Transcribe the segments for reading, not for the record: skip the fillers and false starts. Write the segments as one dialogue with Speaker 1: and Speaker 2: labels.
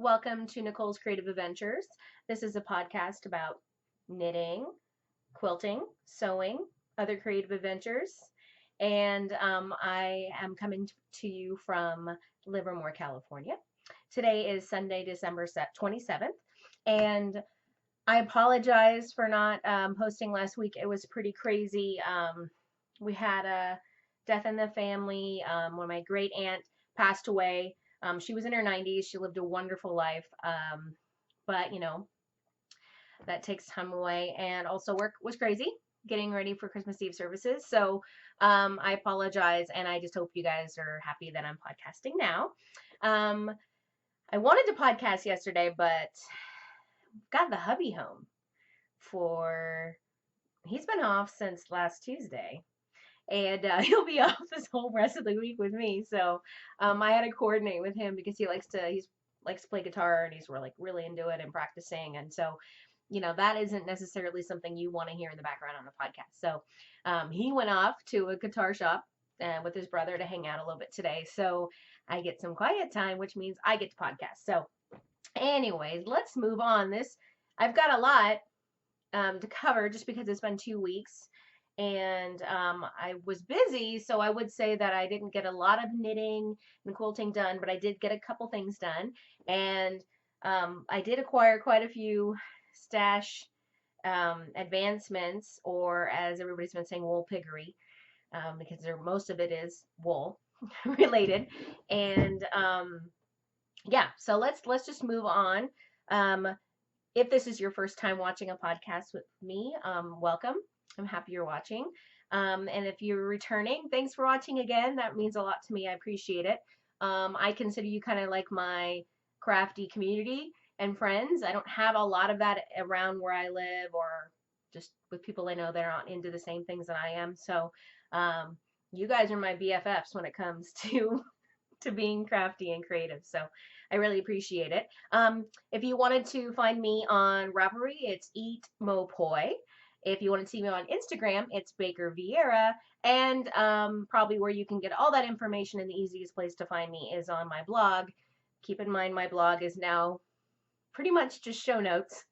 Speaker 1: Welcome to Nicole's Creative Adventures. This is a podcast about knitting, quilting, sewing, other creative adventures. And I am coming to you from Livermore, California. Today is Sunday, December 27th. And I apologize for not posting last week. It was pretty crazy. We had a death in the family. When my great aunt passed away, she was in her 90s. She lived a wonderful life. But, that takes time away. And also, work was crazy getting ready for Christmas Eve services. So I apologize. And I just hope you guys are happy that I'm podcasting now. Um, I wanted to podcast yesterday, but got the hubby home for he's been off since last Tuesday, and he'll be off this whole rest of the week with me. So I had to coordinate with him because he likes to play guitar and he's really into it and practicing. And so that isn't necessarily something you want to hear in the background on a podcast. So he went off to a guitar shop with his brother to hang out a little bit today. So I get some quiet time, which means I get to podcast. So anyways, let's move on. I've got a lot to cover just because it's been 2 weeks and I was busy, so I would say that I didn't get a lot of knitting and quilting done, but I did get a couple things done, and I did acquire quite a few stash advancements, or as everybody's been saying, wool piggery, because most of it is wool related, and yeah, so let's just move on. Um, if this is your first time watching a podcast with me, welcome. I'm happy you're watching. And if you're returning, thanks for watching again. That means a lot to me. I appreciate it. I consider you kind of like my crafty community and friends. I don't have a lot of that around where I live or just with people I know that are not into the same things that I am. So you guys are my BFFs when it comes to being crafty and creative. So I really appreciate it. If you wanted to find me on Ravelry, it's Eat Mo Poi. If you want to see me on Instagram, it's Baker Vieira. And probably where you can get all that information and the easiest place to find me is on my blog. Keep in mind, my blog is now pretty much just show notes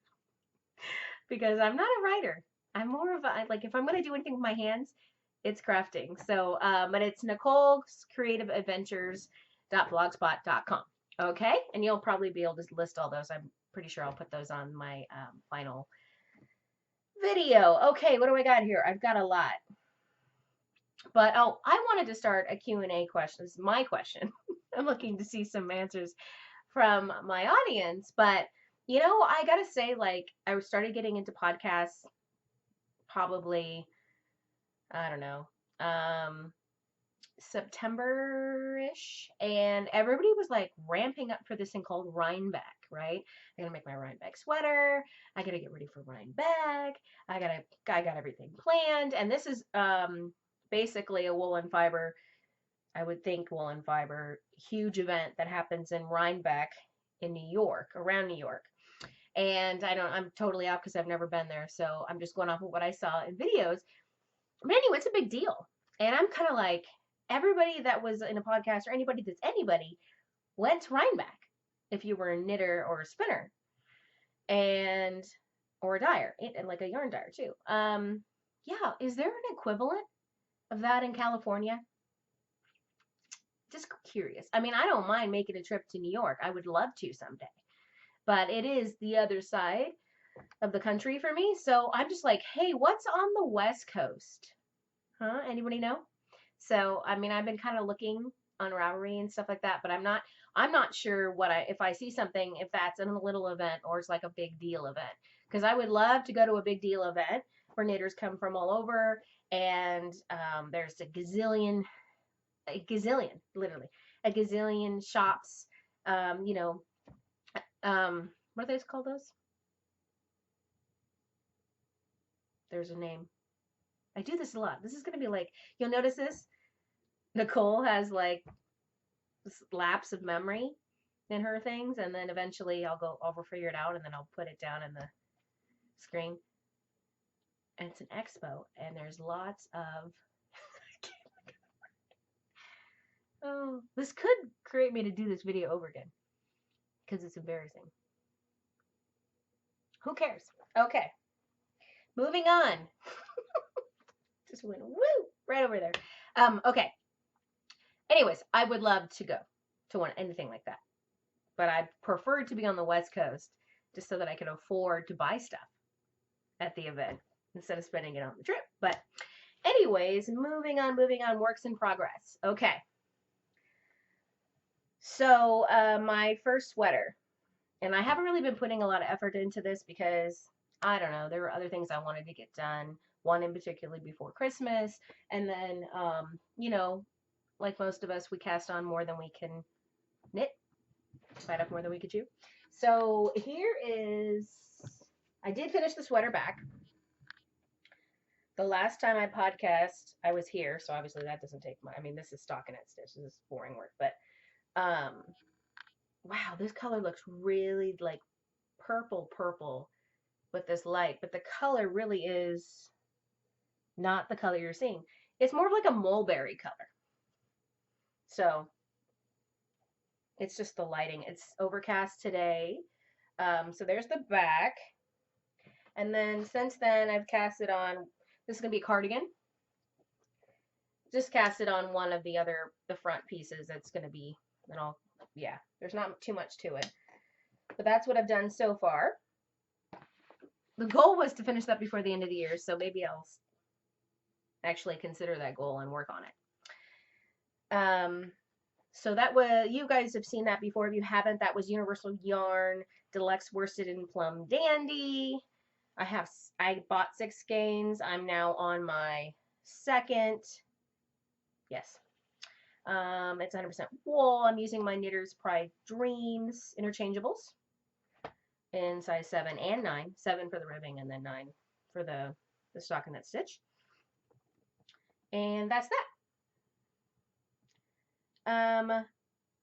Speaker 1: because I'm not a writer. I'm more of a, like, if I'm going to do anything with my hands, it's crafting. So, but it's Nicole's Creative Adventures.blogspot.com. Okay, and you'll probably be able to list all those. I'm pretty sure I'll put those on my final video. Okay, what do I got here? I've got a lot. But oh, I wanted to start a Q&A question. This is my question. I'm looking to see some answers from my audience. But, I got to say, like, I started getting into podcasts probably, I don't know, September-ish, and everybody was like ramping up for this thing called Rhinebeck, right? I gotta make my Rhinebeck sweater. I gotta get ready for Rhinebeck. I got everything planned, and this is basically a woolen fiber. I would think woolen fiber huge event that happens in Rhinebeck in New York, around New York. And I'm totally out because I've never been there, so I'm just going off of what I saw in videos. But anyway, it's a big deal. And I'm kind of like, everybody that was in a podcast or anybody that's anybody went to Rhinebeck if you were a knitter or a spinner and or a dyer and like a yarn dyer too. Yeah, is there an equivalent of that in California? Just curious. I mean, I don't mind making a trip to New York. I would love to someday. But it is the other side of the country for me. So I'm just like, hey, what's on the West Coast? Huh? Anybody know? So, I mean, I've been kind of looking on Ravelry and stuff like that, but I'm not sure if I see something, if that's in a little event or it's like a big deal event. Because I would love to go to a big deal event where knitters come from all over, and there's literally, a gazillion shops. Um, you know, what are those called? Those? There's a name. I do this a lot. This is gonna be like, you'll notice this. Nicole has like lapse of memory in her things, and then eventually I'll figure it out, and then I'll put it down in the screen. And it's an expo, and there's lots of. Oh, this could create me to do this video over again because it's embarrassing. Who cares? Okay, moving on. Just went woo right over there. Okay. Anyways, I would love to go to anything like that, but I prefer to be on the West Coast just so that I can afford to buy stuff at the event instead of spending it on the trip. But anyways, moving on, works in progress. Okay. So my first sweater, and I haven't really been putting a lot of effort into this because I don't know, there were other things I wanted to get done. One in particular before Christmas, and then you know, like most of us, we cast on more than we can knit, bite off more than we could chew. So here is, I did finish the sweater back. The last time I podcast, I was here, so obviously that doesn't take much. I mean, this is stockinette stitch. This is boring work, but wow, this color looks really like purple with this light, but the color really is not the color you're seeing. It's more of like a mulberry color. So it's just the lighting. It's overcast today. So there's the back. And then since then, I've cast it on, this is going to be a cardigan. Just cast it on one of the front pieces. It's going to be, and I'll, yeah, there's not too much to it. But that's what I've done so far. The goal was to finish that before the end of the year, so maybe I'll actually consider that goal and work on it. So that was, you guys have seen that before. If you haven't, that was Universal Yarn Deluxe Worsted in Plum Dandy. I bought 6 skeins. I'm now on my second. Yes. It's 100% wool. I'm using my Knitter's Pride Dreams interchangeables in size 7 and 9. 7 for the ribbing and then 9 for the stockinette stitch. And that's that.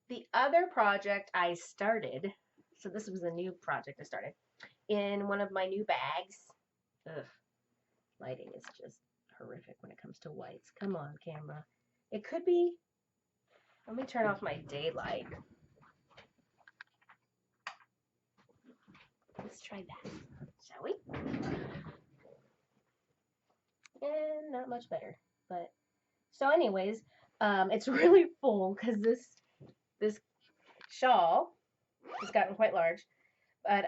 Speaker 1: The other project I started, so this was a new project I started, in one of my new bags. Ugh, lighting is just horrific when it comes to whites. Come on, camera. It could be, let me turn off my daylight. Let's try that, shall we? And not much better, but, so anyways, it's really full because this shawl has gotten quite large, but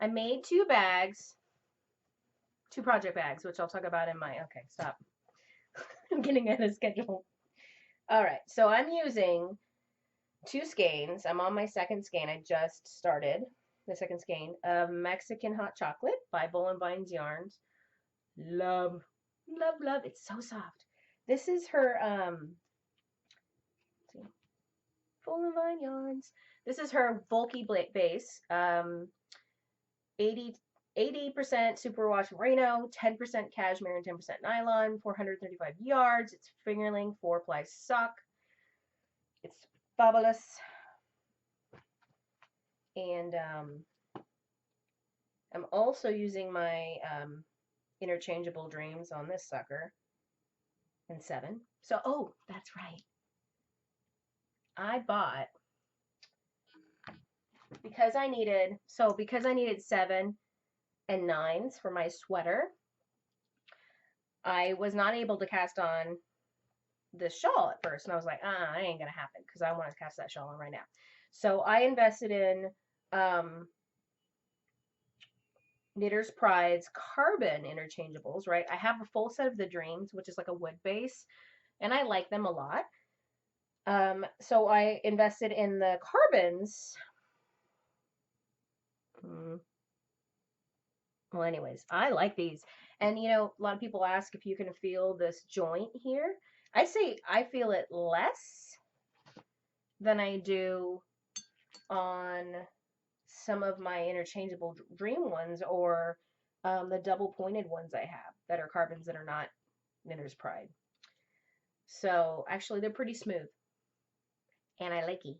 Speaker 1: I made 2 bags, 2 project bags, which I'll talk about in my, okay, stop. I'm getting out of schedule. All right, so I'm using 2 skeins. I'm on my second skein. I just started the second skein of Mexican Hot Chocolate by Bowl and Vines Yarns. Love, love, love. It's so soft. This is her, see, Bowl and Vine Yarns. This is her bulky base. 80% superwash merino, 10% cashmere, and 10% nylon, 435 yards. It's fingerling, 4-ply sock. It's fabulous. And I'm also using my interchangeable dreams on this sucker in 7. So, oh, that's right. I bought, because I needed 7 and 9s for my sweater, I was not able to cast on this shawl at first. And I was like, that ain't going to happen because I want to cast that shawl on right now. So I invested in Knitter's Pride's carbon interchangeables, right? I have a full set of the Dreams, which is like a wood base, and I like them a lot. So I invested in the carbons. Well, anyways, I like these. And, you know, a lot of people ask if you can feel this joint here. I say I feel it less than I do on some of my interchangeable dream ones or the double pointed ones I have that are carbons that are not Knitter's Pride. So actually they're pretty smooth and I like it.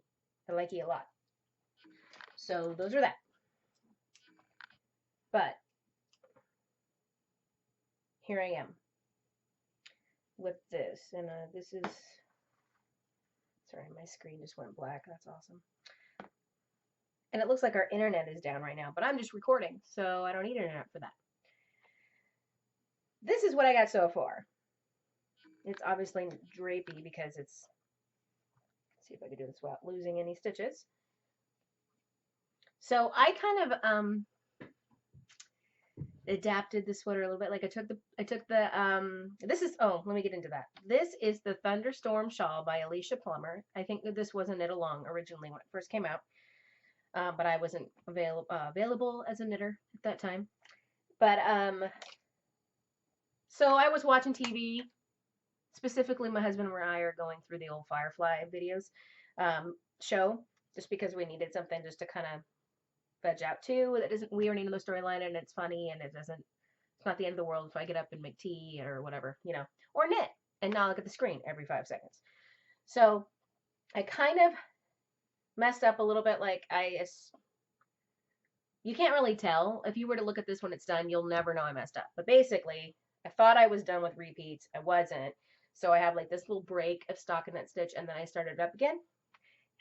Speaker 1: I like it a lot. So those are that. But here I am with this, and this is Sorry, my screen just went black. That's awesome. And it looks like our internet is down right now, but I'm just recording, so I don't need internet for that. This is what I got so far. It's obviously drapey because it's, let's see if I can do this without losing any stitches. So I kind of adapted the sweater a little bit. Like I took the this is, oh, let me get into that. This is the Thunderstorm Shawl by Alicia Plummer. I think that this was a knit along originally when it first came out. But I wasn't available as a knitter at that time. But so I was watching TV. Specifically, my husband and I are going through the old Firefly videos show, just because we needed something just to kind of veg out too. That isn't we already know the storyline and it's funny and it's not the end of the world if I get up and make tea or whatever, you know, or knit and not look at the screen every 5 seconds. So I kind of messed up a little bit. Like you can't really tell. If you were to look at this when it's done, you'll never know I messed up. But basically, I thought I was done with repeats. I wasn't. So I have like this little break of stockinette stitch, and then I started it up again.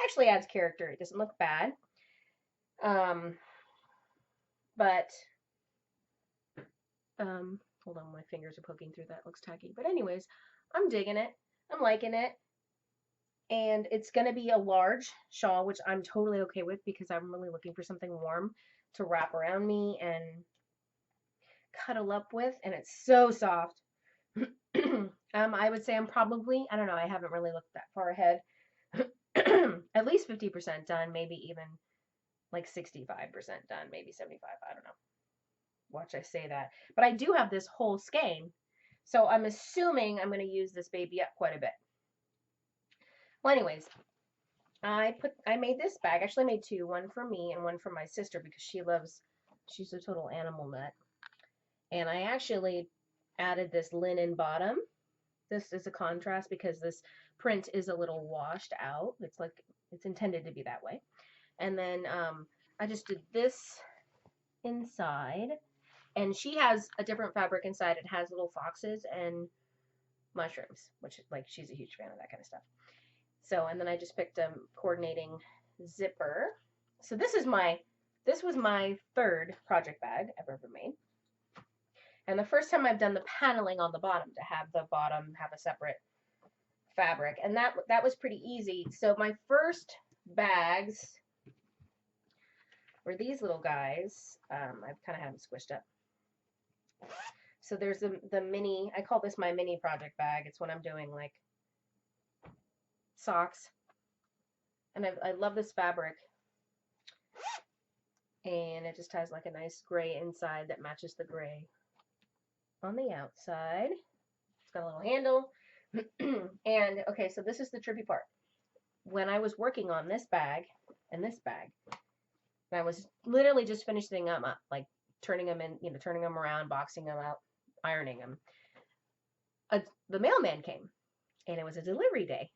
Speaker 1: Actually adds character. It doesn't look bad. But hold on, my fingers are poking through that. Looks tacky. But anyways, I'm digging it. I'm liking it. And it's going to be a large shawl, which I'm totally okay with because I'm really looking for something warm to wrap around me and cuddle up with. And it's so soft. I would say I'm probably, I don't know, I haven't really looked that far ahead. At least 50% done, maybe even like 65% done, maybe 75, I don't know. Watch I say that. But I do have this whole skein, so I'm assuming I'm going to use this baby up quite a bit. Well, anyways, I made this bag. Actually, I made two, one for me and one for my sister because she's a total animal nut. And I actually added this linen bottom. This is a contrast because this print is a little washed out. It's intended to be that way. And then I just did this inside. And she has a different fabric inside. It has little foxes and mushrooms, which like she's a huge fan of that kind of stuff. So, and then I just picked a coordinating zipper. So this was my third project bag I've ever made. And the first time I've done the paneling on the bottom to have the bottom have a separate fabric. And that was pretty easy. So my first bags were these little guys. I've kind of had them squished up. So there's the mini, I call this my mini project bag. It's when I'm doing like socks. And I love this fabric. And it just has like a nice gray inside that matches the gray on the outside. It's got a little handle. And okay, so this is the trippy part. When I was working on this bag and this bag, and I was literally just finishing them up, like turning them in, you know, turning them around, boxing them out, ironing them. The mailman came, and it was a delivery day.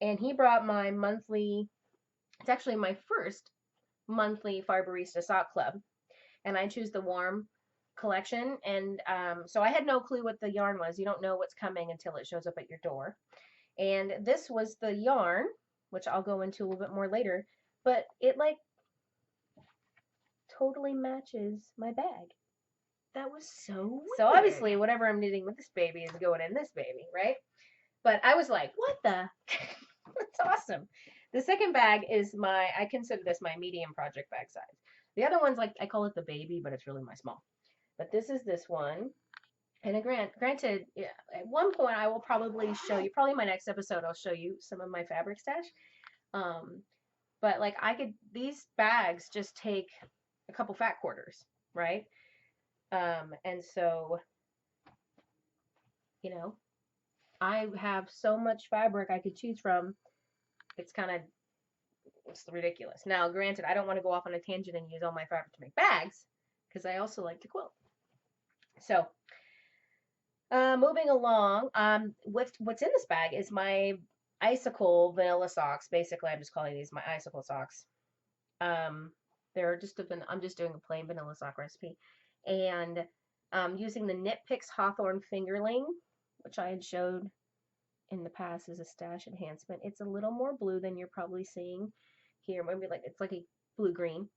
Speaker 1: And he brought my monthly, it's actually my first monthly Farbarista Sock Club. And I choose the warm collection. And so I had no clue what the yarn was. You don't know what's coming until it shows up at your door. And this was the yarn, which I'll go into a little bit more later. But it like totally matches my bag. That was so weird. So obviously whatever I'm knitting with this baby is going in this baby, right? But I was like, what the? That's awesome. The second bag is I consider this my medium project bag size. The other one's like, I call it the baby, but it's really my small. But this is this one. And granted, yeah, at one point I will probably show you, probably my next episode, I'll show you some of my fabric stash. But like these bags just take a couple fat quarters, right? And so, you know, I have so much fabric I could choose from. It's ridiculous. Now, granted, I don't want to go off on a tangent and use all my fabric to make bags because I also like to quilt. So, moving along, what's in this bag is my icicle vanilla socks. Basically, I'm just calling these my icicle socks. They're just I'm just doing a plain vanilla sock recipe, and using the Knit Picks Hawthorne Fingerling, which I had showed in the past as a stash enhancement. It's a little more blue than you're probably seeing here. Maybe like it's like a blue-green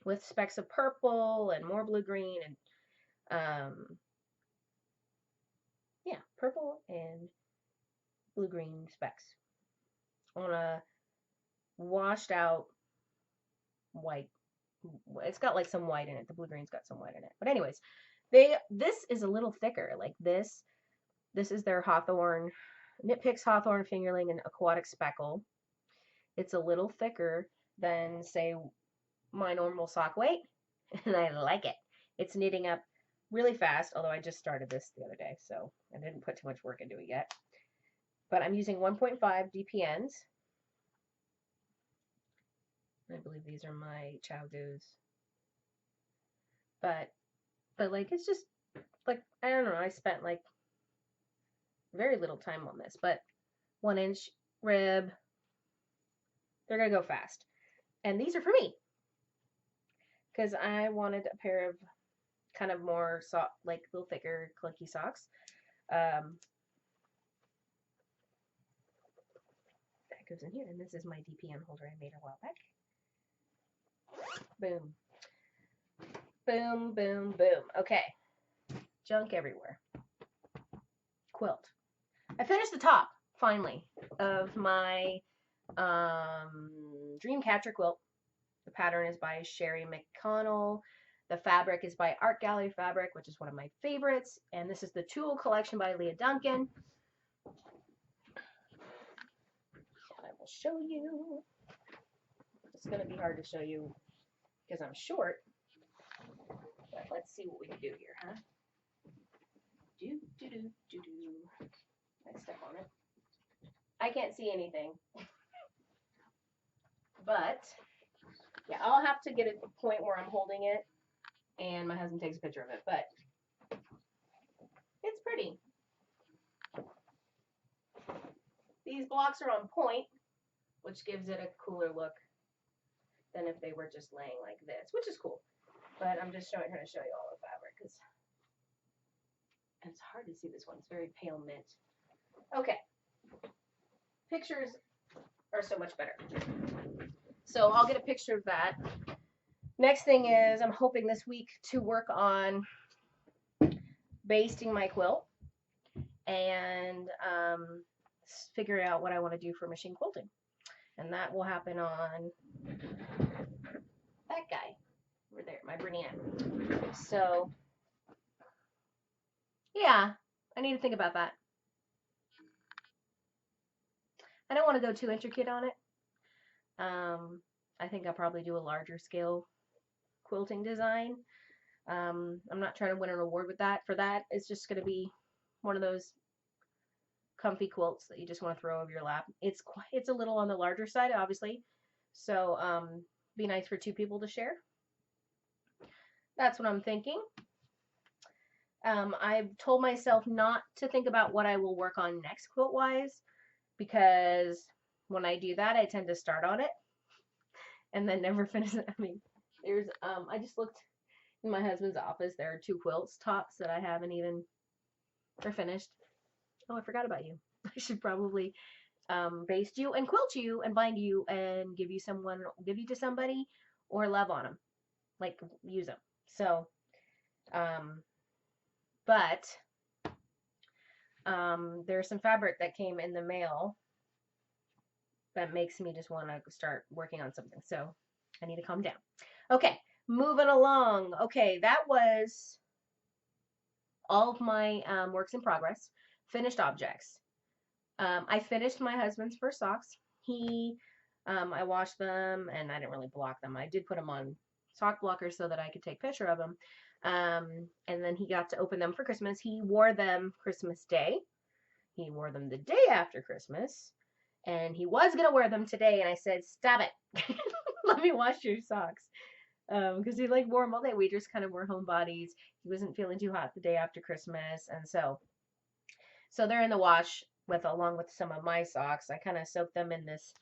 Speaker 1: with specks of purple and more blue-green and yeah, purple and blue-green specks on a washed out white. It's got like some white in it. The blue-green's got some white in it. But anyways, this is a little thicker. Like this is their Hawthorne, Knit Picks Hawthorne Fingerling and Aquatic Speckle. It's a little thicker than, say, my normal sock weight, and I like it. It's knitting up really fast, although I just started this the other day, so I didn't put too much work into it yet. But I'm using 1.5 DPNs. I believe these are my Chowdoos. But like, it's just, like, I don't know, I spent, like, very little time on this, but 1-inch rib, they're going to go fast. And these are for me, because I wanted a pair of kind of more soft, like, a little thicker, clunky socks. That goes in here, and this is my DPN holder I made a while back. Boom. Boom, boom, boom. Okay. Junk everywhere. Quilt. I finished the top, finally, of my Dreamcatcher quilt. The pattern is by Sherry McConnell. The fabric is by Art Gallery Fabric, which is one of my favorites. And this is the Tulle collection by Leah Duncan. I will show you. It's going to be hard to show you because I'm short. But let's see what we can do here, huh? I step on it. I can't see anything. But, yeah, I'll have to get a point where I'm holding it and my husband takes a picture of it. But it's pretty. These blocks are on point, which gives it a cooler look than if they were just laying like this, which is cool. But I'm just trying to show you all the fabric because it's hard to see this one. It's very pale mint. Okay. Pictures are so much better. So I'll get a picture of that. Next thing is I'm hoping this week to work on basting my quilt and figure out what I want to do for machine quilting. And that will happen on that guy over there, my Brienne. So, yeah, I need to think about that. I don't want to go too intricate on it. I think I'll probably do a larger scale quilting design. I'm not trying to win an award with that. For that, it's just going to be one of those comfy quilts that you just want to throw over your lap. It's a little on the larger side, obviously. So, be nice for 2 people to share. That's what I'm thinking. I've told myself not to think about what I will work on next quilt-wise, because when I do that, I tend to start on it and then never finish it. I mean, there's, I just looked in my husband's office. There are 2 quilts tops that I haven't even, they're finished. Oh, I forgot about you. I should probably baste you and quilt you and bind you and give you to somebody or love on them, like use them. So, but there's some fabric that came in the mail that makes me just want to start working on something. So I need to calm down. Okay, moving along. Okay, that was all of my works in progress, finished objects. I finished my husband's first socks. I washed them and I didn't really block them. I did put them on sock blockers so that I could take a picture of them. And then he got to open them for Christmas. He wore them Christmas Day. He wore them the day after Christmas. And he was going to wear them today. And I said, stop it. Let me wash your socks. Because he wore them all day. We just kind of wore home bodies. He wasn't feeling too hot the day after Christmas. And so they're in the wash along with some of my socks. I kind of soaked them in this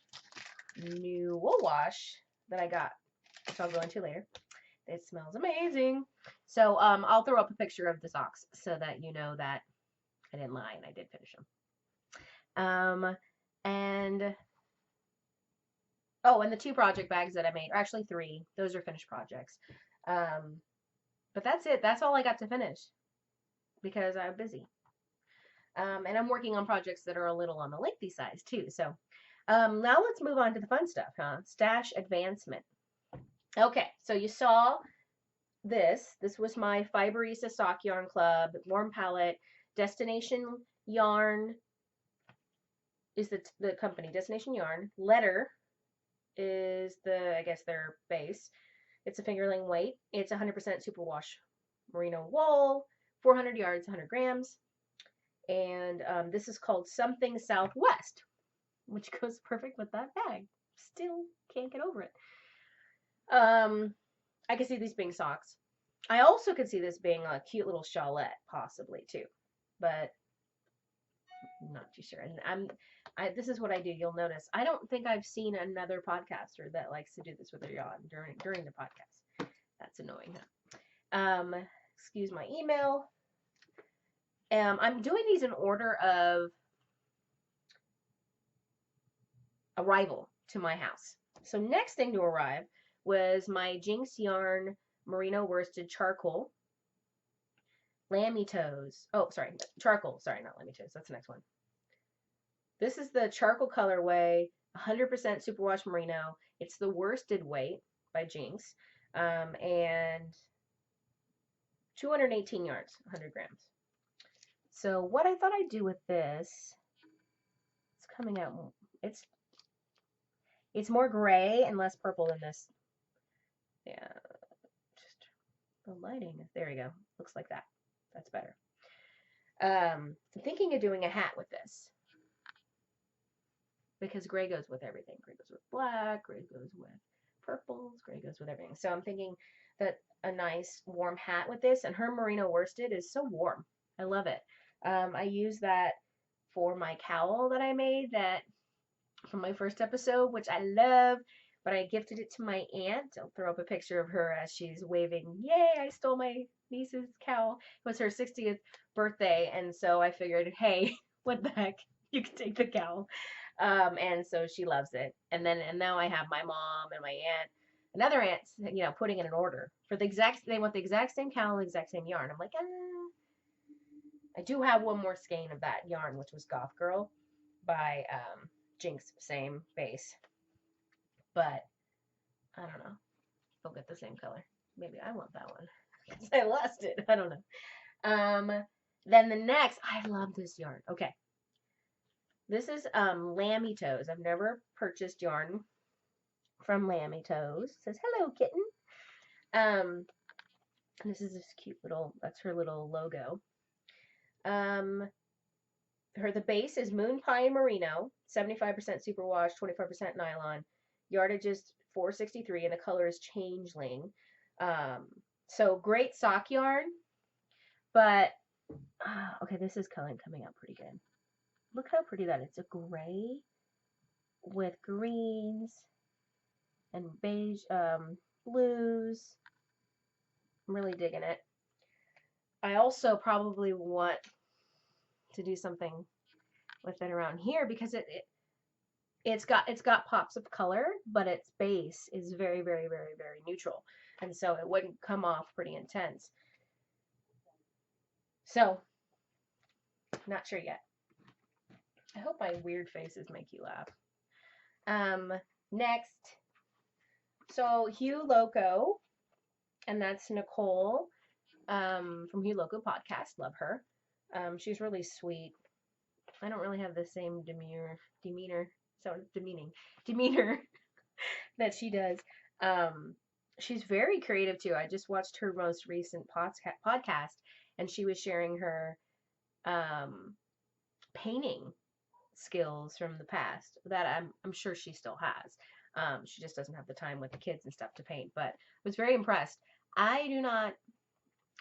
Speaker 1: new wool wash that I got, which I'll go into later. It smells amazing. So I'll throw up a picture of the socks so that you know that I didn't lie and I did finish them. Um, and oh, and the 2 project bags that I made, or actually 3, those are finished projects. Um, but that's it. That's all I got to finish because I'm busy. And I'm working on projects that are a little on the lengthy side too. So now let's move on to the fun stuff, huh? Stash advancement. Okay, so you saw this. This was my Fiberisa Sock Yarn Club warm palette. Destination Yarn is the company. Destination Yarn. Letter is I guess their base. It's a fingerling weight. It's 100% superwash merino wool, 400 yards, 100 grams. And this is called Something Southwest, which goes perfect with that bag. Still can't get over it. I can see these being socks. I also could see this being a cute little shawlette, possibly too, but I'm not too sure. And this is what I do. You'll notice I don't think I've seen another podcaster that likes to do this with their yarn during the podcast. That's annoying, huh? Excuse my email. I'm doing these in order of arrival to my house. So next thing to arrive was my Jinx Yarn Merino Worsted Charcoal. Lammy Toes. Oh, sorry. Charcoal. Sorry, not Lammy Toes. That's the next one. This is the charcoal colorway, 100% superwash merino. It's the worsted weight by Jinx. And 218 yards, 100 grams. So what I thought I'd do with this, it's coming out, it's more gray and less purple than this. Yeah, just the lighting. There we go. Looks like that. That's better. I'm thinking of doing a hat with this because gray goes with everything. Gray goes with black. Gray goes with purples. Gray goes with everything. So I'm thinking that a nice warm hat with this, and her merino worsted is so warm. I love it. I use that for my cowl that I made from my first episode, which I love, but I gifted it to my aunt. I'll throw up a picture of her as she's waving, yay, I stole my niece's cowl. It was her 60th birthday, and so I figured, hey, what the heck, you can take the cowl. And so she loves it. And now I have my mom and my aunt, another aunt, putting in an order for they want the exact same cowl, exact same yarn. I'm like, I do have one more skein of that yarn, which was Goth Girl by Jinx, same base. But I don't know. They'll get the same color. Maybe I want that one because I lost it. I don't know. Then the next, I love this yarn. Okay. This is Lammy Toes. I've never purchased yarn from Lammy Toes. It says, hello, kitten. This is this cute little, that's her little logo. The base is Moon Pine Merino, 75% superwash, 25% nylon. Yardage is 463, and the color is Changeling. So great sock yarn, but okay, this is coming out pretty good. Look how pretty that is. It's a gray with greens and beige, blues. I'm really digging it. I also probably want to do something with it around here because it's got pops of color, but its base is very, very, very, very neutral, and so it wouldn't come off pretty intense. So, not sure yet. I hope my weird faces make you laugh. Next, so Hue Loco, and that's Nicole from Hue Loco podcast. Love her. She's really sweet. I don't really have the same demeanor that she does. She's very creative too. I just watched her most recent podcast, and she was sharing her painting skills from the past that I'm sure she still has. She just doesn't have the time with the kids and stuff to paint, but I was very impressed. I do not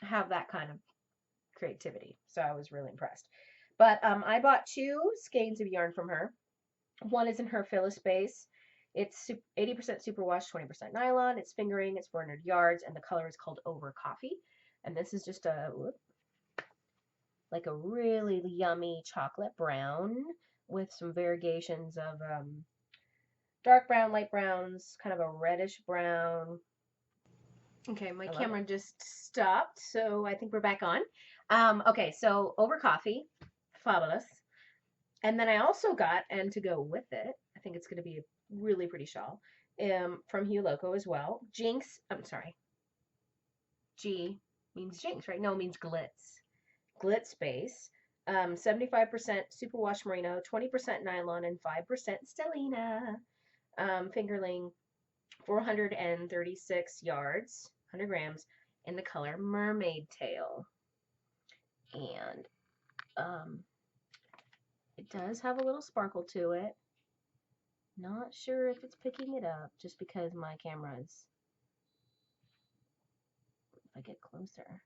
Speaker 1: have that kind of creativity, so I was really impressed. But I bought 2 skeins of yarn from her. One is in her Phyllis base. It's 80% superwash, 20% nylon. It's fingering. It's 400 yards, and the color is called Over Coffee. And this is just like a really yummy chocolate brown. with some variegations of dark brown, light browns, kind of a reddish brown. Okay, my camera just stopped, so I think we're back on. Okay, so over coffee, fabulous. And then I also got, and to go with it, I think it's going to be a really pretty shawl, from Hue Loco as well. Jinx, I'm sorry, G means Jinx, right? No, it means Glitz. Glitz base. 75% superwash merino, 20% nylon, and 5% stellina. Fingerling, 436 yards, 100 grams, in the color Mermaid Tail. And it does have a little sparkle to it. Not sure if it's picking it up just because my camera is, if I get closer.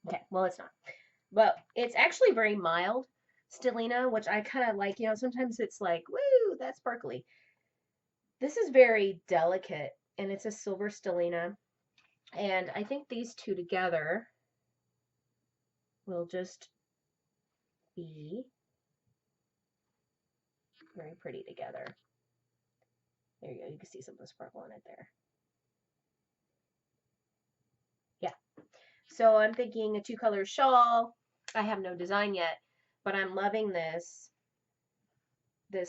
Speaker 1: Okay, well, it's not. But it's actually very mild stellina, which I kind of like. You know, sometimes it's like, woo, that's sparkly. This is very delicate, and it's a silver stellina. And I think these two together will just be very pretty together. There you go. You can see some of the sparkle in it there. Yeah. So I'm thinking a 2-color shawl. I have no design yet, but I'm loving this. I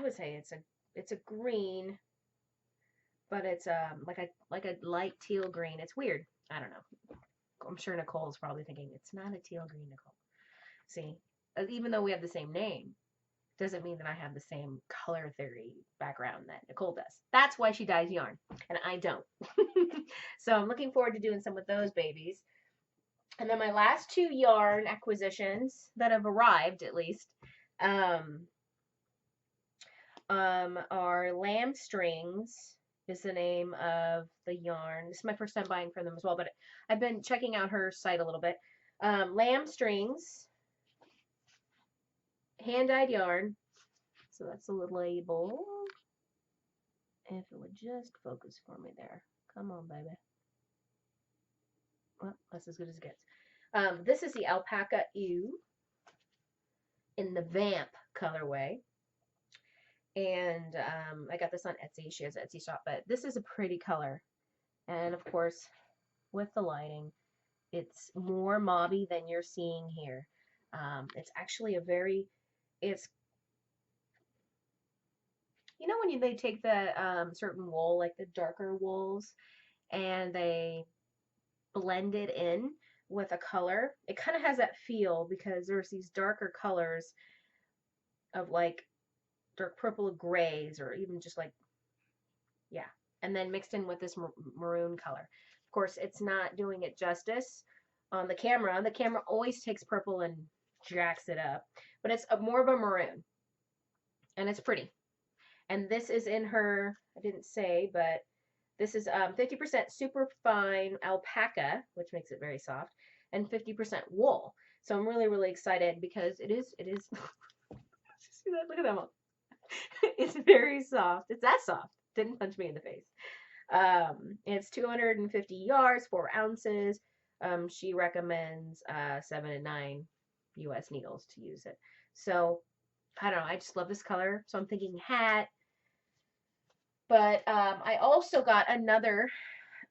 Speaker 1: would say it's a green, but it's like a light teal green. It's weird. I don't know. I'm sure Nicole's probably thinking it's not a teal green, Nicole. See, even though we have the same name, doesn't mean that I have the same color theory background that Nicole does. That's why she dyes yarn, and I don't. So I'm looking forward to doing some with those babies. And then my last 2 yarn acquisitions that have arrived, at least, are Lamb Strings is the name of the yarn. This is my first time buying from them as well, but I've been checking out her site a little bit. Lamb Strings, hand-dyed yarn. So that's the label. If it would just focus for me there. Come on, baby. Well, that's as good as it gets. This is the Alpaca Ewe in the Vamp colorway. And I got this on Etsy. She has an Etsy shop, but this is a pretty color. And of course, with the lighting, it's more mauve than you're seeing here. It's actually a very, it's, you know, when they take the certain wool, like the darker wools, and they blend it in with a color, it kind of has that feel because there's these darker colors of like dark purple grays, or even just like, yeah, and then mixed in with this maroon color. Of course, it's not doing it justice on the camera. The camera always takes purple and jacks it up, but it's more of a maroon, and it's pretty. And this is in her, I didn't say, but this is 50% super fine alpaca, which makes it very soft, and 50% wool. So I'm really, really excited because it is, see that? Look at that one. It's very soft. It's that soft. Didn't punch me in the face. It's 250 yards, 4 ounces. She recommends 7 and 9 US needles to use it. So I don't know. I just love this color. So I'm thinking hat. But I also got another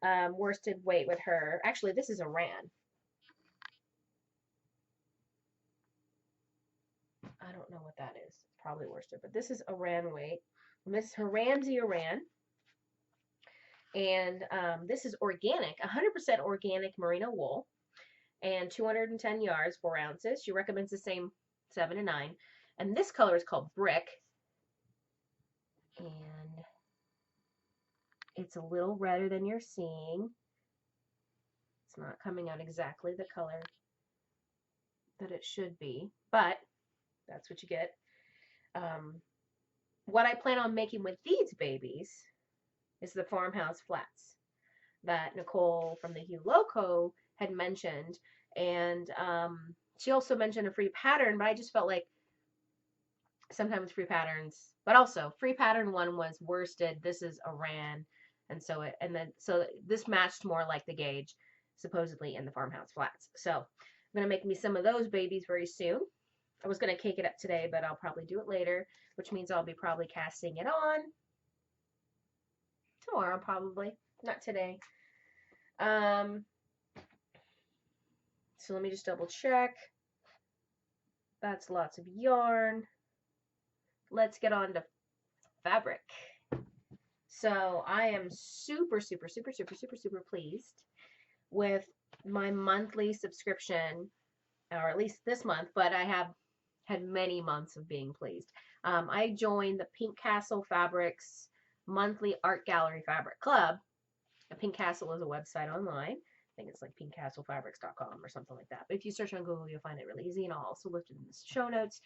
Speaker 1: worsted weight with her. Actually, this is a Aran. I don't know what that is. Probably worsted, but this is Aran weight. And this is her Ramsey Aran. And this is organic, 100% organic merino wool, and 210 yards, 4 ounces. She recommends the same 7 and 9. And this color is called Brick. And it's a little redder than you're seeing. It's not coming out exactly the color that it should be, but that's what you get. What I plan on making with these babies is the farmhouse flats that Nicole from the Hue Loco had mentioned. And she also mentioned a free pattern, but I just felt like sometimes free patterns, but also free pattern one was worsted. This is Aran, And so this matched more like the gauge supposedly in the farmhouse flats. So I'm going to make me some of those babies very soon. I was going to cake it up today, but I'll probably do it later, which means I'll be probably casting it on tomorrow, probably, not today. So let me just double check. That's lots of yarn. Let's get on to fabric. So I am super, super, super, super, super, super pleased with my monthly subscription, or at least this month, but I have had many months of being pleased. I joined the Pink Castle Fabrics monthly art gallery fabric club. Pink Castle is a website online. I think it's like pinkcastlefabrics.com or something like that. But if you search on Google, you'll find it really easy, and I'll also list it in the show notes.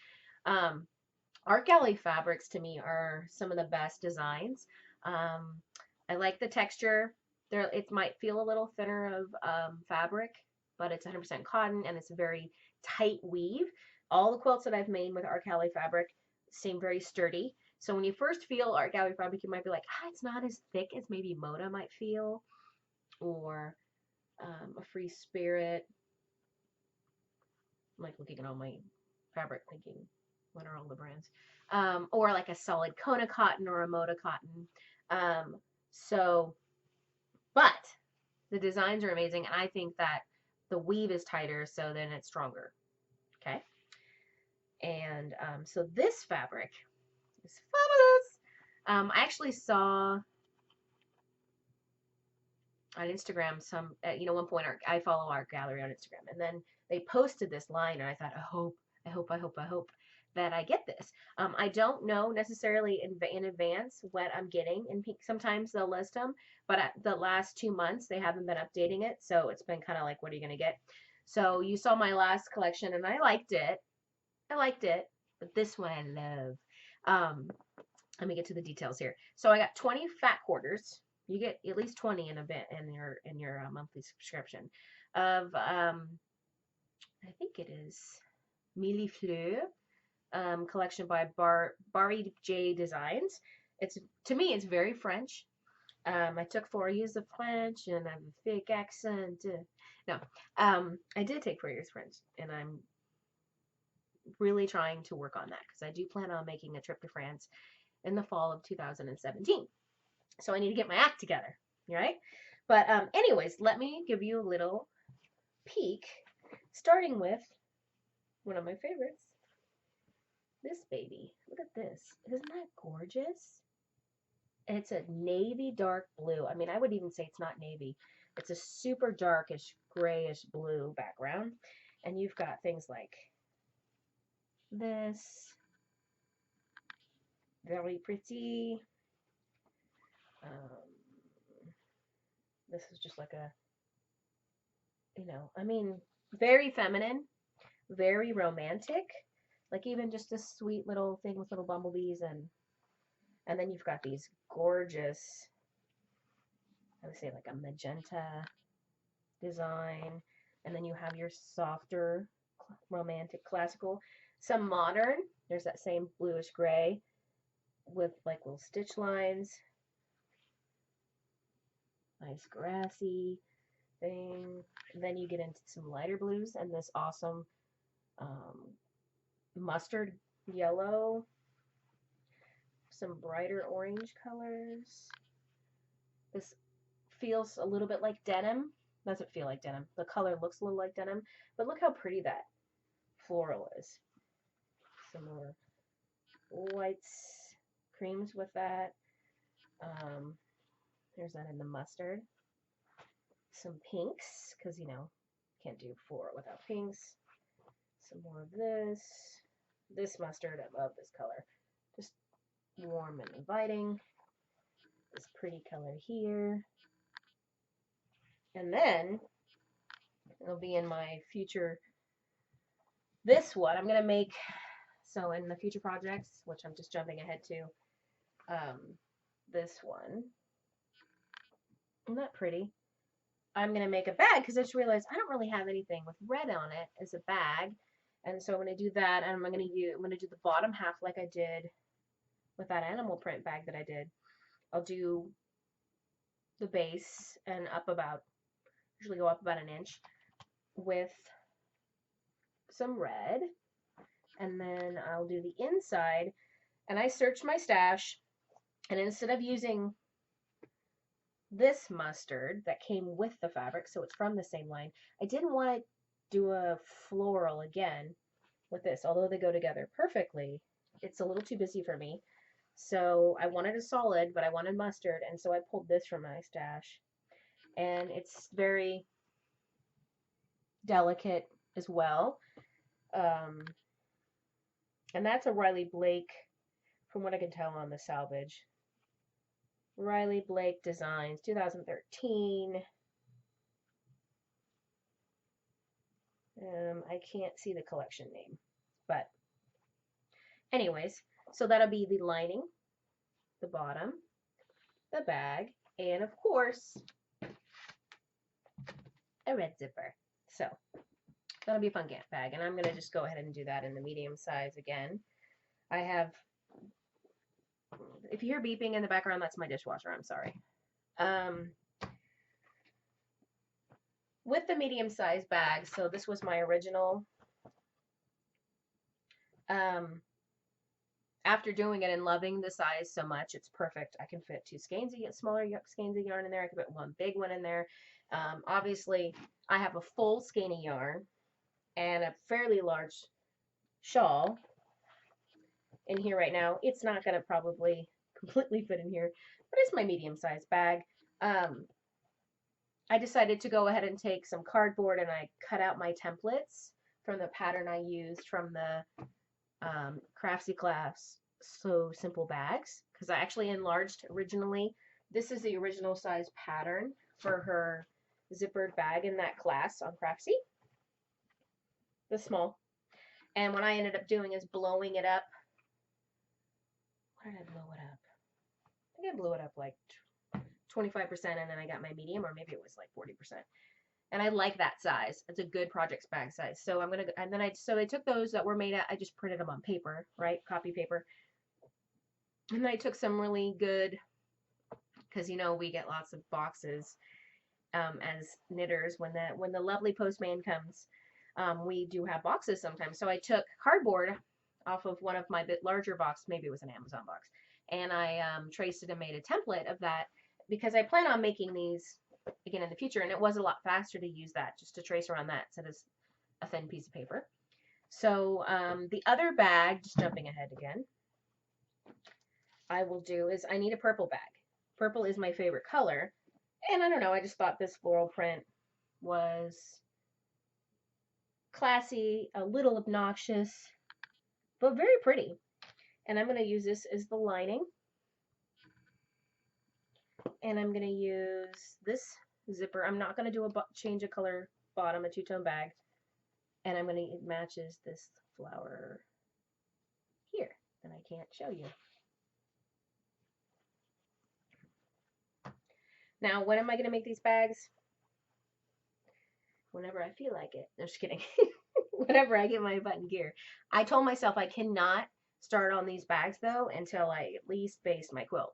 Speaker 1: Art gallery fabrics to me are some of the best designs. I like the texture. It might feel a little thinner of fabric, but it's 100% cotton and it's a very tight weave. All the quilts that I've made with art gallery fabric seem very sturdy. So when you first feel art gallery fabric, you might be like, it's not as thick as maybe Moda might feel, or a Free Spirit. I'm like looking at all my fabric thinking, what are all the brands? Or like a solid Kona cotton or a Moda cotton. But the designs are amazing, and I think that the weave is tighter, so then it's stronger. Okay. And so this fabric is fabulous. I actually saw on Instagram one point I follow Art Gallery on Instagram, and then they posted this line, and I thought, I hope that I get this. I don't know necessarily in advance what I'm getting in pink. Sometimes they'll list them, but the last 2 months they haven't been updating it, so it's been kind of like, what are you gonna get? So you saw my last collection, and I liked it, but this one I love. Let me get to the details here. So I got 20 fat quarters. You get at least 20 in your monthly subscription of I think it is Mille Fleurs, collection by Barry J Designs. To me it's very French. I took 4 years of French and I have a fake accent. No, I did take 4 years French, and I'm really trying to work on that because I do plan on making a trip to France in the fall of 2017. So I need to get my act together, right? But anyways, let me give you a little peek, starting with one of my favorites, this baby. Look at this. Isn't that gorgeous? It's a navy dark blue. I mean, I would even say it's not navy. It's a super darkish, grayish blue background. And you've got things like this. Very pretty. This is just like I mean, very feminine, very romantic. Like even just this sweet little thing with little bumblebees, and then you've got these gorgeous, I would say like a magenta design, and then you have your softer, romantic, classical, some modern. There's that same bluish gray with like little stitch lines. Nice grassy thing. And then you get into some lighter blues and this awesome mustard yellow, some brighter orange colors. This feels a little bit like denim. Doesn't feel like denim. The color looks a little like denim, but look how pretty that floral is. Some more whites, creams with that. There's that in the mustard. Some pinks, because can't do floral without pinks. Some more of this. This mustard, I love this color. Just warm and inviting. This pretty color here. And then it'll be in my future. This one I'm going to make, so in the future projects, which I'm just jumping ahead to, this one. Isn't that pretty? I'm going to make a bag because I just realized I don't really have anything with red on it as a bag. And so I'm going to do that, and I'm going to do the bottom half like I did with that animal print bag that I did. I'll do the base and up about, usually go up about an inch with some red. And then I'll do the inside. And I searched my stash, and instead of using this mustard that came with the fabric, so it's from the same line, I didn't want to do a floral again with this, although they go together perfectly. It's a little too busy for me. So I wanted a solid, but I wanted mustard, and so I pulled this from my stash. And it's very delicate as well. Um, and that's a Riley Blake, from what I can tell on the salvage. Riley Blake Designs, 2013. I can't see the collection name, but anyways, so that'll be the lining, the bottom, the bag, and of course, a red zipper. So that'll be a fun bag, and I'm going to just go ahead and do that in the medium size again. I have, if you hear beeping in the background, that's my dishwasher, I'm sorry. With the medium size bag, so this was my original, after doing it and loving the size so much, it's perfect. I can fit 2 skeins of smaller skeins of yarn in there. I can fit 1 big one in there. Obviously, I have a full skein of yarn and a fairly large shawl in here right now. It's not going to probably completely fit in here, but it's my medium-sized bag. I decided to go ahead and take some cardboard, and I cut out my templates from the pattern I used from the Craftsy Class So Simple bags, because I actually enlarged originally. This is the original size pattern for her zippered bag in that class on Craftsy, the small. And what I ended up doing is blowing it up. What did I blow it up? I think I blew it up like 25%, and then I got my medium, or maybe it was like 40%. And I like that size. It's a good project bag size. So I'm gonna, and then I took those that were made out, I just printed them on paper, right? Copy paper. And then I took some really good, because you know we get lots of boxes as knitters when the lovely postman comes. We do have boxes sometimes. So I took cardboard off of one of my bit larger boxes, maybe it was an Amazon box, and I traced it and made a template of that, because I plan on making these again in the future, and it was a lot faster to use that, just to trace around that instead of a thin piece of paper. So the other bag, just jumping ahead again, I will do is I need a purple bag. Purple is my favorite color, and I don't know, I just thought this floral print was classy, a little obnoxious, but very pretty. And I'm going to use this as the lining. And I'm going to use this zipper. I'm not going to do a change of color bottom, a two-tone bag. And I'm going to, it matches this flower here. And I can't show you. Now, when am I going to make these bags? Whenever I feel like it. No, just kidding. Whenever I get my button gear. I told myself I cannot start on these bags, though, until I at least base my quilt.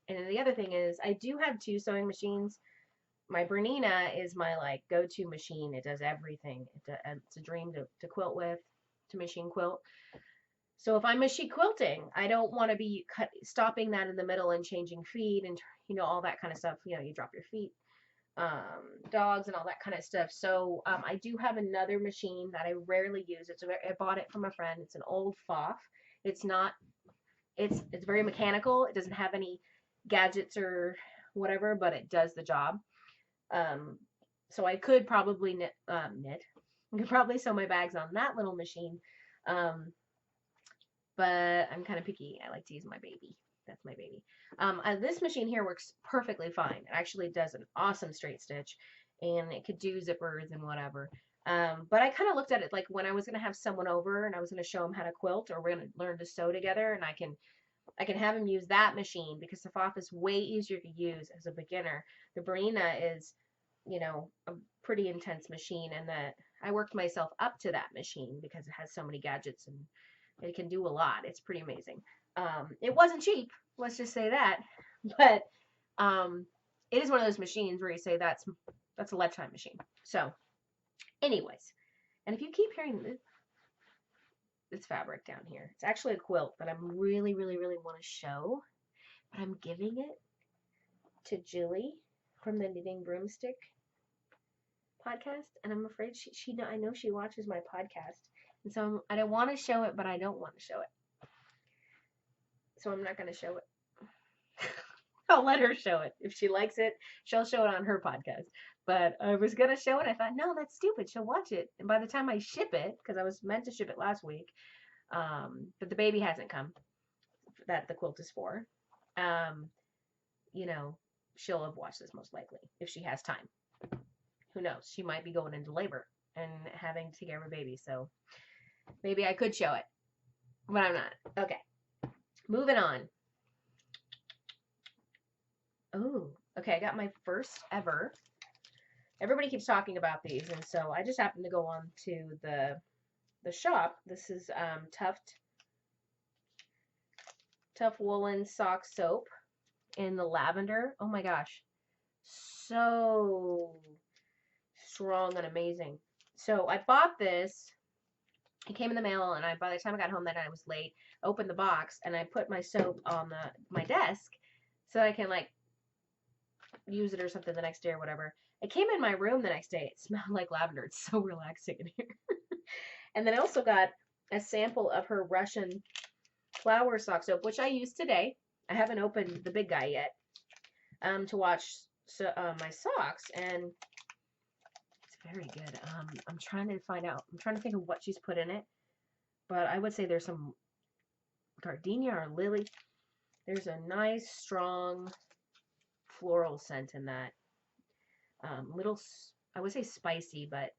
Speaker 1: And then the other thing is, I do have 2 sewing machines. My Bernina is my like go-to machine. It does everything. It's a dream to quilt with, to machine quilt. So if I'm machine quilting, I don't want to be stopping that in the middle and changing feet and, you know, all that kind of stuff. You know, you drop your feet, dogs and all that kind of stuff. So I do have another machine that I rarely use. I bought it from a friend. It's an old Pfaff. It's very mechanical. It doesn't have any gadgets or whatever, but it does the job. So I could probably knit. I could probably sew my bags on that little machine. But I'm kind of picky. I like to use my baby. That's my baby. This machine here works perfectly fine. It actually does an awesome straight stitch, and it could do zippers and whatever. But I kind of looked at it like when I was going to have someone over and I was going to show them how to quilt, or we're going to learn to sew together, and I can have him use that machine, because the Pfaff is way easier to use as a beginner. The Bernina is, you know, a pretty intense machine, and that I worked myself up to that machine because it has so many gadgets and it can do a lot. It's pretty amazing. It wasn't cheap, let's just say that. But it is one of those machines where you say that's a lifetime machine. So, anyways, and if you keep hearing this fabric down here, it's actually a quilt that I'm really, really, really want to show, but I'm giving it to Julie from the Knitting Broomstick podcast, and I'm afraid I know she watches my podcast, and so I don't want to show it, but I don't want to show it, so I'm not going to show it. I'll let her show it. If she likes it, she'll show it on her podcast. But I was going to show it. I thought, no, that's stupid. She'll watch it. And by the time I ship it, because I was meant to ship it last week, but the baby hasn't come that the quilt is for, you know, she'll have watched this most likely if she has time. Who knows? She might be going into labor and having to take care of a baby. So maybe I could show it, but I'm not. Okay. Moving on. Oh, okay. I got my first ever. Everybody keeps talking about these, and so I just happened to go on to the shop. This is Tough Woolen Sock Soap in the lavender. Oh my gosh. So strong and amazing. So I bought this. It came in the mail, and by the time I got home that night, I was late. Opened the box, and I put my soap on my desk so I can like use it or something the next day or whatever. It came in my room the next day. It smelled like lavender. It's so relaxing in here. And then I also got a sample of her Russian flower sock soap, which I used today. I haven't opened the big guy yet to watch my socks, and it's very good. I'm trying to find out. I'm trying to think of what she's put in it, but I would say there's some gardenia or lily. There's a nice, strong floral scent in that. Little, I would say spicy, but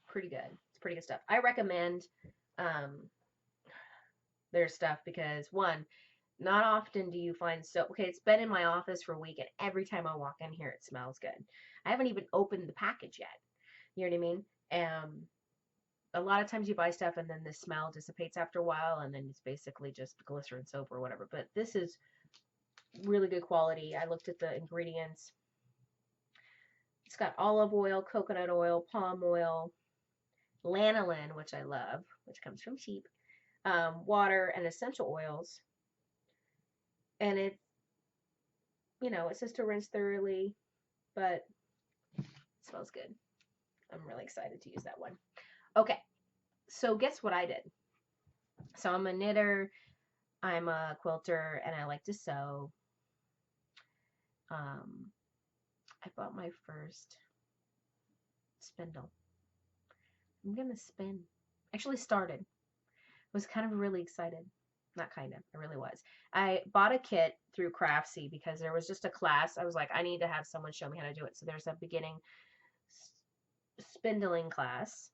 Speaker 1: pretty good. It's pretty good stuff. I recommend their stuff because, one, not often do you find soap. Okay, it's been in my office for a week, and every time I walk in here, it smells good. I haven't even opened the package yet. You know what I mean? A lot of times you buy stuff, and then the smell dissipates after a while, and then it's basically just glycerin soap or whatever. But this is really good quality. I looked at the ingredients. It's got olive oil, coconut oil, palm oil, lanolin, which I love, which comes from sheep, water, and essential oils. And it says to rinse thoroughly, but it smells good. I'm really excited to use that one. Okay, so guess what I did? So I'm a knitter, I'm a quilter, and I like to sew. I bought my first spindle. I'm gonna spin. Actually started. Was kind of really excited. Not kind of, I really was. I bought a kit through Craftsy because there was just a class. I was like, I need to have someone show me how to do it. So there's a beginning spindling class.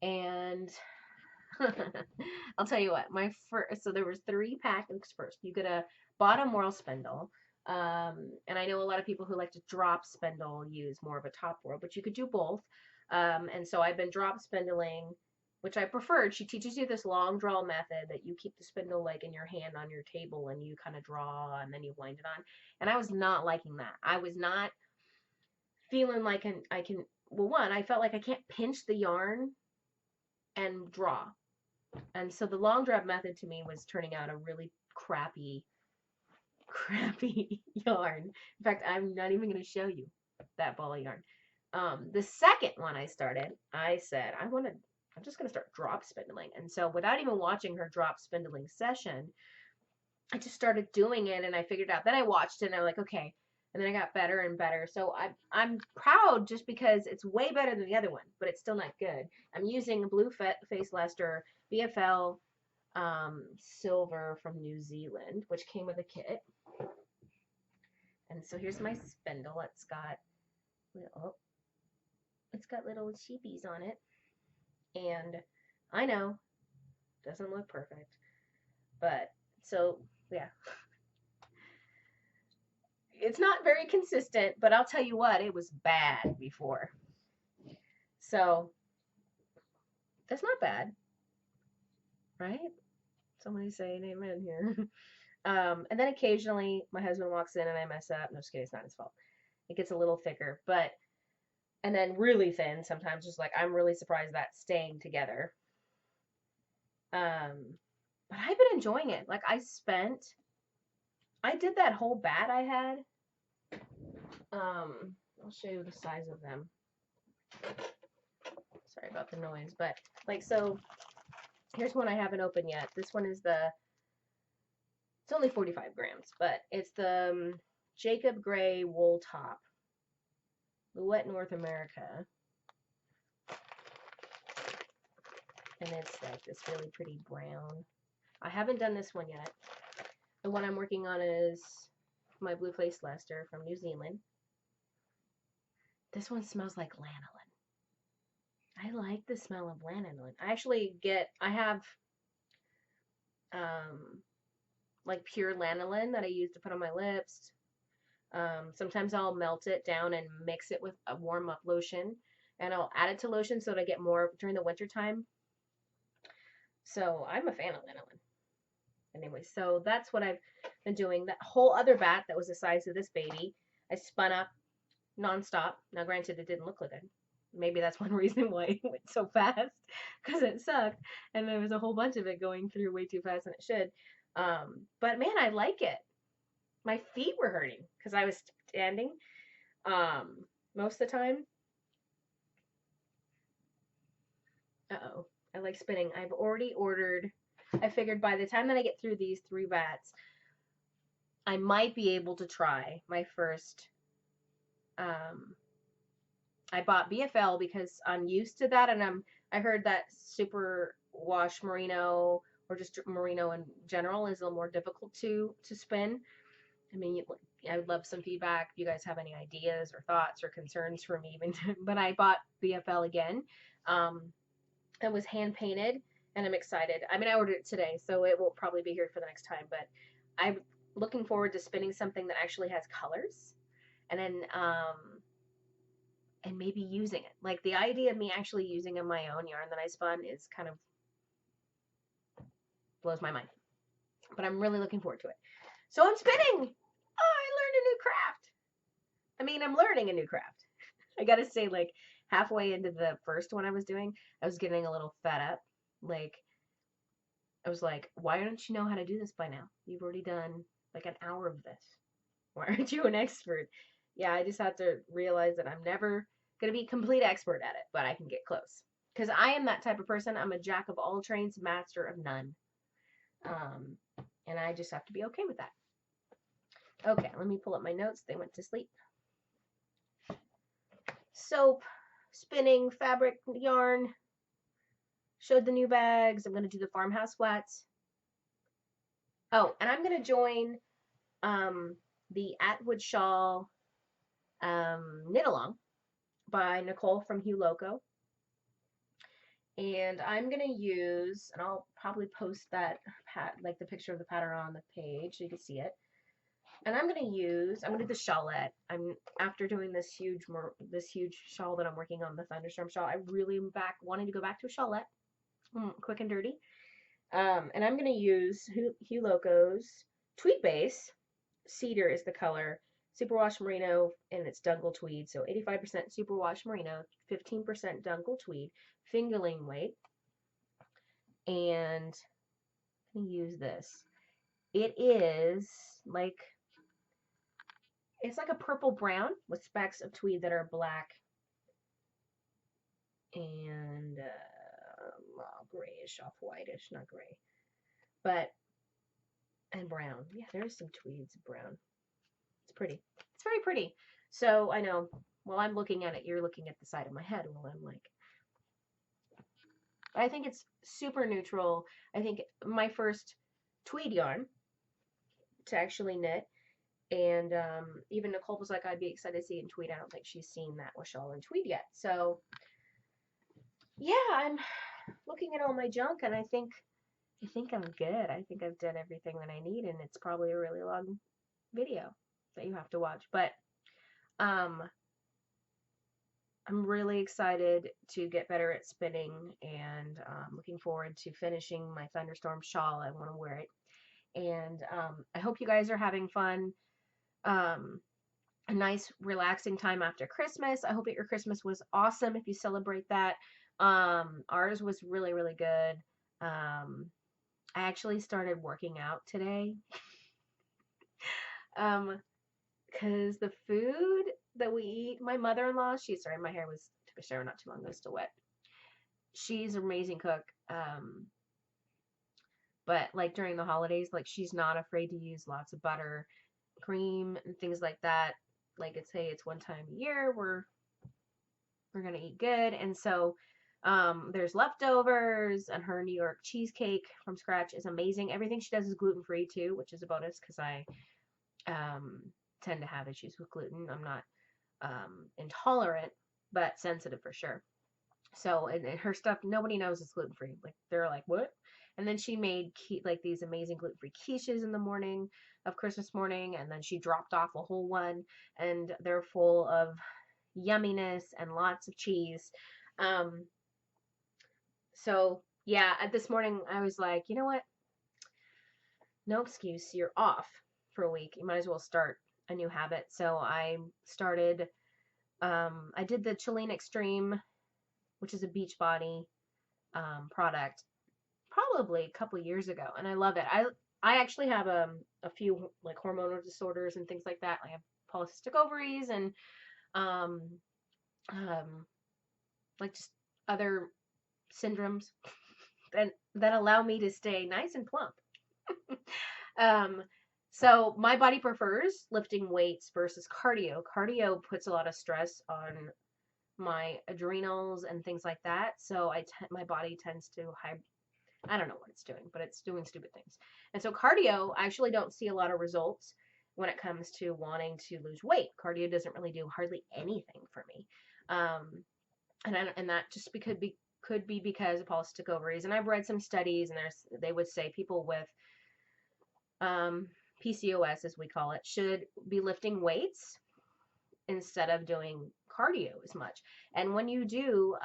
Speaker 1: And I'll tell you what, so there was 3 packs first. You get a bottom whorl spindle. And I know a lot of people who like to drop spindle use more of a top whorl, but you could do both. And so I've been drop spindling, which I preferred. She teaches you this long draw method that you keep the spindle like in your hand on your table and you kind of draw and then you wind it on. And I was not liking that. I was not feeling like I felt like I can't pinch the yarn and draw. And so the long drop method to me was turning out a really crappy yarn. In fact, I'm not even going to show you that ball of yarn. The second one I started, I said, I'm just going to start drop spindling. And so without even watching her drop spindling session, I just started doing it and I figured out. Then I watched it and I'm like, okay. And then I got better and better. So I'm proud just because it's way better than the other one, but it's still not good. I'm using Blue Face Leicester BFL silver from New Zealand, which came with a kit. And so here's my spindle. It's got little sheepies on it. And I know, doesn't look perfect. But, so, yeah. It's not very consistent, but I'll tell you what, it was bad before. So, that's not bad. Right? Somebody saying amen here. And then occasionally my husband walks in and I mess up. No, just kidding, it's not his fault. It gets a little thicker, but and then really thin sometimes. Just like I'm really surprised that's staying together. Um, but I've been enjoying it. Like I did that whole bat I had. I'll show you the size of them. Sorry about the noise, but like so. Here's one I haven't opened yet. This one is it's only 45 grams, but it's the Jacob Gray Wool Top, Louet North America. And it's like this really pretty brown. I haven't done this one yet. The one I'm working on is my Blue Face Leicester from New Zealand. This one smells like lanolin. I like the smell of lanolin. I have like pure lanolin that I use to put on my lips. Sometimes I'll melt it down and mix it with a warm up lotion, and I'll add it to lotion so that I get more during the winter time. So I'm a fan of lanolin. Anyway, so that's what I've been doing. That whole other bat that was the size of this baby, I spun up nonstop. Now, granted, it didn't look good. Maybe that's one reason why it went so fast, because it sucked, and there was a whole bunch of it going through way too fast than it should. But man, I like it. My feet were hurting because I was standing most of the time. Uh-oh. I like spinning. I've already ordered. I figured by the time that I get through these 3 bats, I might be able to try my first. I bought BFL because I'm used to that, and I heard that super wash merino or just merino in general is a little more difficult to spin. I mean, I would love some feedback if you guys have any ideas or thoughts or concerns for me. Even, but I bought BFL again. It was hand painted, and I'm excited. I mean, I ordered it today, so it will probably be here for the next time. But I'm looking forward to spinning something that actually has colors, and then and maybe using it. Like the idea of me actually using my own yarn that I spun is kind of blows my mind. But I'm really looking forward to it. So I'm spinning. Oh, I learned a new craft. I mean, I'm learning a new craft. I gotta say, like halfway into the first one I was doing, I was getting a little fed up. Like I was like, why don't you know how to do this by now? You've already done like an hour of this. Why aren't you an expert? Yeah, I just have to realize that I'm never gonna be a complete expert at it, but I can get close. Because I am that type of person. I'm a jack of all trades, master of none. And I just have to be okay with that. Okay, let me pull up my notes. They went to sleep. Soap, spinning, fabric, yarn. Showed the new bags. I'm going to do the farmhouse flats. Oh, and I'm going to join the Atwood Shawl knit along by Nicole from Hue Loco. And I'm going to use, and I'll probably post that, like the picture of the pattern on the page so you can see it. And I'm going to do the shawlette. After doing this huge shawl that I'm working on, the Thunderstorm shawl, I really am wanting to go back to a shawlette, quick and dirty. And I'm going to use Hue Loco's tweed base. Cedar is the color. Superwash merino, and it's Dungle tweed. So 85% superwash merino, 15% Dungle tweed, fingerling weight. And I'm going to use this. It is like, it's like a purple brown with specks of tweed that are black and grayish, off whitish, not gray, and brown. Yeah, there's some tweeds brown. It's pretty. It's very pretty. So I know while I'm looking at it, you're looking at the side of my head while I'm like, I think it's super neutral. I think my first tweed yarn to actually knit. And even Nicole was like, I'd be excited to see it in tweed. I don't think she's seen that with shawl and tweed yet. So yeah, I'm looking at all my junk, and I think I'm good. I think I've done everything that I need, and it's probably a really long video that you have to watch. But I'm really excited to get better at spinning, and looking forward to finishing my thunderstorm shawl. I want to wear it, and I hope you guys are having fun. Um, a nice relaxing time after Christmas. I hope that your Christmas was awesome if you celebrate that. Ours was really, really good. I actually started working out today. Because the food that we eat, my mother-in-law, sorry, my hair was took a shower not too long ago, still wet. She's an amazing cook. But like during the holidays, like she's not afraid to use lots of butter, cream, and things like that. Like it's, hey, it's one time a year, we're gonna eat good. And so there's leftovers, and her New York cheesecake from scratch is amazing. Everything she does is gluten free too, which is a bonus because I um, tend to have issues with gluten. I'm not intolerant, but sensitive for sure. So, and her stuff, nobody knows it's gluten free. Like they're like, what? And then she made like these amazing gluten free quiches in the morning of Christmas morning, and then she dropped off a whole one, and they're full of yumminess and lots of cheese. Um, so yeah, at this morning I was like, you know what? No excuse. You're off for a week. You might as well start a new habit. So I started. I did the Chilean Extreme, which is a Beachbody product, probably a couple years ago, and I love it. I actually have a few like hormonal disorders and things like that. I have polycystic ovaries and um, um, like just other syndromes that allow me to stay nice and plump. um, so my body prefers lifting weights versus cardio. Cardio puts a lot of stress on my adrenals and things like that. So my body tends to I don't know what it's doing, but it's doing stupid things. And so cardio, I actually don't see a lot of results when it comes to wanting to lose weight. Cardio doesn't really do hardly anything for me. And that just could be because of polycystic ovaries. And I've read some studies, and they would say people with PCOS, as we call it, should be lifting weights instead of doing cardio as much. And when you do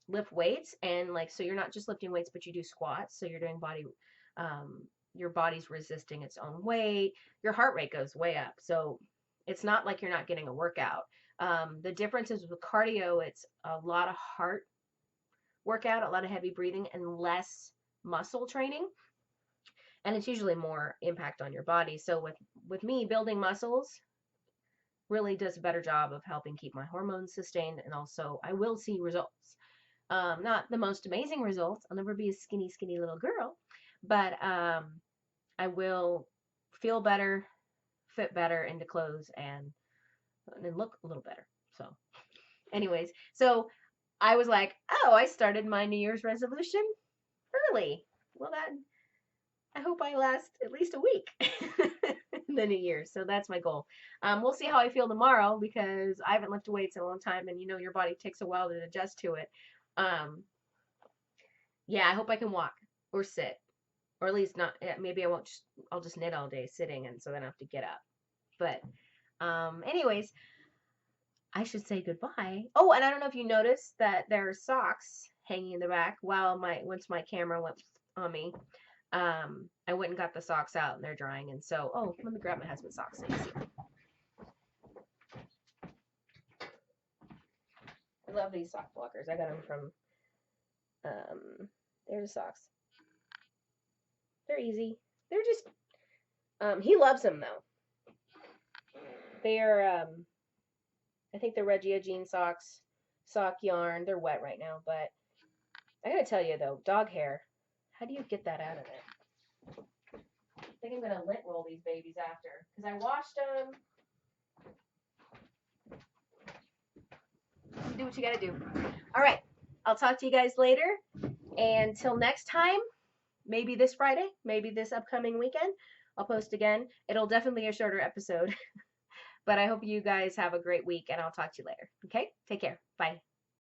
Speaker 1: lift weights, and like, so you're not just lifting weights, but you do squats, so you're doing your body's resisting its own weight, your heart rate goes way up. So it's not like you're not getting a workout. The difference is with cardio, it's a lot of heart workout, a lot of heavy breathing, and less muscle training, and it's usually more impact on your body. So with me, building muscles really does a better job of helping keep my hormones sustained, and also I will see results. Not the most amazing results. I'll never be a skinny, skinny little girl, but I will feel better, fit better into clothes, and look a little better. So, anyways, so I was like, oh, I started my New Year's resolution early. Well, I hope I last at least a week in the new year. So that's my goal. We'll see how I feel tomorrow, because I haven't lifted weights in a long time, and your body takes a while to adjust to it. Yeah, I hope I can walk or sit, or at least not. Maybe I'll just knit all day sitting, and so then I have to get up. But anyways, I should say goodbye. Oh, and I don't know if you noticed that there are socks hanging in the back. Once my camera went on me, I went and got the socks out, and they're drying. And so, oh, let me grab my husband's socks so you see. I love these sock blockers. I got them from, they're the socks. They're easy. They're just, he loves them though. They're, I think they're Regia jean socks, sock yarn. They're wet right now, but I gotta tell you though, dog hair, how do you get that out of there? I think I'm gonna lint roll these babies after, because I washed them. Do what you gotta do. All right, I'll talk to you guys later. And till next time, maybe this Friday, maybe this upcoming weekend, I'll post again. It'll definitely be a shorter episode. But I hope you guys have a great week, and I'll talk to you later. Okay? Take care. Bye.